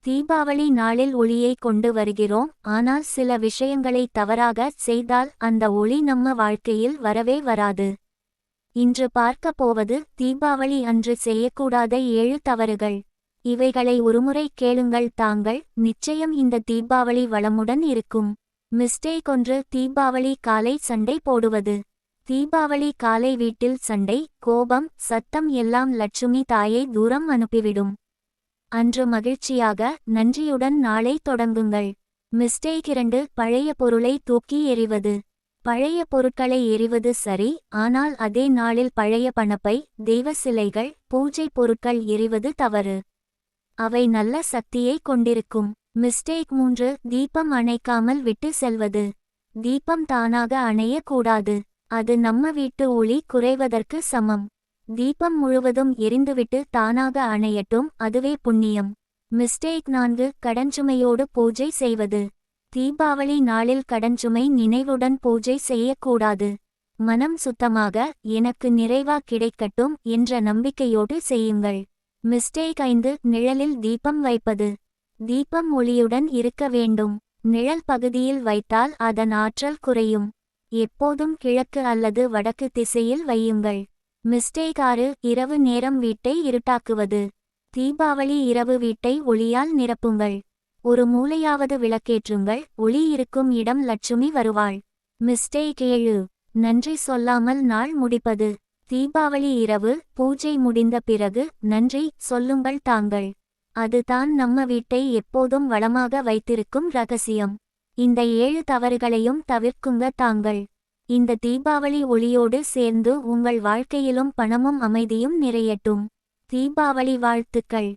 தீபாவளி நாளில் ஒளியை கொண்டு வருகிறோம். ஆனால் சில விஷயங்களை தவறாக செய்தால் அந்த ஒளி நம்ம வாழ்க்கையில் வரவே வராது. இன்று பார்க்க போவது தீபாவளி அன்று செய்யக்கூடாத 7 தவறுகள். இவைகளை ஒருமுறை கேளுங்கள், தாங்கள் நிச்சயம் இந்த தீபாவளி வளமுடன் இருக்கும். மிஸ்டேக் 1. தீபாவளி காலை சண்டை போடுவது. தீபாவளி காலை வீட்டில் சண்டை, கோபம், சத்தம் எல்லாம் லட்சுமி தாயை தூரம் அனுப்பிவிடும். அன்று மகிழ்ச்சியாக நன்றியுடன் நாளை தொடங்குங்கள். மிஸ்டேக் 2. பழைய பொருளை தூக்கி எறிவது. பழைய பொருட்களை எறிவது சரி, ஆனால் அதே நாளில் பழைய பணப்பை, தெய்வ சிலைகள், பூஜை பொருட்கள் எறிவது தவறு. அவை நல்ல சக்தியை கொண்டிருக்கும். மிஸ்டேக் 3. தீபம் அணைக்காமல் விட்டு செல்வது. தீபம் தானாக அணையக்கூடாது. அது நம்ம வீட்டு ஒளி குறைவதற்கு சமம். தீபம் முழுவதும் எரிந்துவிட்டு தானாக அணையட்டும், அதுவே புண்ணியம். மிஸ்டேக் 4. கடன்சுமையோடு பூஜை செய்வது. தீபாவளி நாளில் கடன்சுமை நினைவுடன் பூஜை செய்யக்கூடாது. மனம் சுத்தமாக, எனக்கு நிறைவா கிடைக்கட்டும் என்ற நம்பிக்கையோடு செய்யுங்கள். மிஸ்டேக் 5. நிழலில் தீபம் வைப்பது. தீபம் ஒளியுடன் இருக்க வேண்டும். நிழல் பகுதியில் வைத்தால் அதன் ஆற்றல் குறையும். எப்போதும் கிழக்கு அல்லது வடக்கு திசையில் வையுங்கள். மிஸ்டேக் 6. இரவு நேரம் வீட்டை இருட்டாக்குவது. தீபாவளி இரவு வீட்டை ஒளியால் நிரப்புங்கள். ஒரு மூலையாவது விளக்கேற்றுங்கள், ஒளி இருக்கும் இடம் லட்சுமி வருவாள். மிஸ்டேக் 7. நன்றி சொல்லாமல் நாள் முடிப்பது. தீபாவளி இரவு பூஜை முடிந்த பிறகு நன்றி சொல்லுங்கள் தாங்கள். அதுதான் நம்ம வீட்டை எப்போதும் வளமாக வைத்திருக்கும் ரகசியம். இந்த 7 தவறுகளையும் தவிர்க்குங்க தாங்கள். இந்த தீபாவளி ஒளியோடு சேர்ந்து உங்கள் வாழ்க்கையிலும் பணமும் அமைதியும் நிறையட்டும். தீபாவளி வாழ்த்துக்கள்.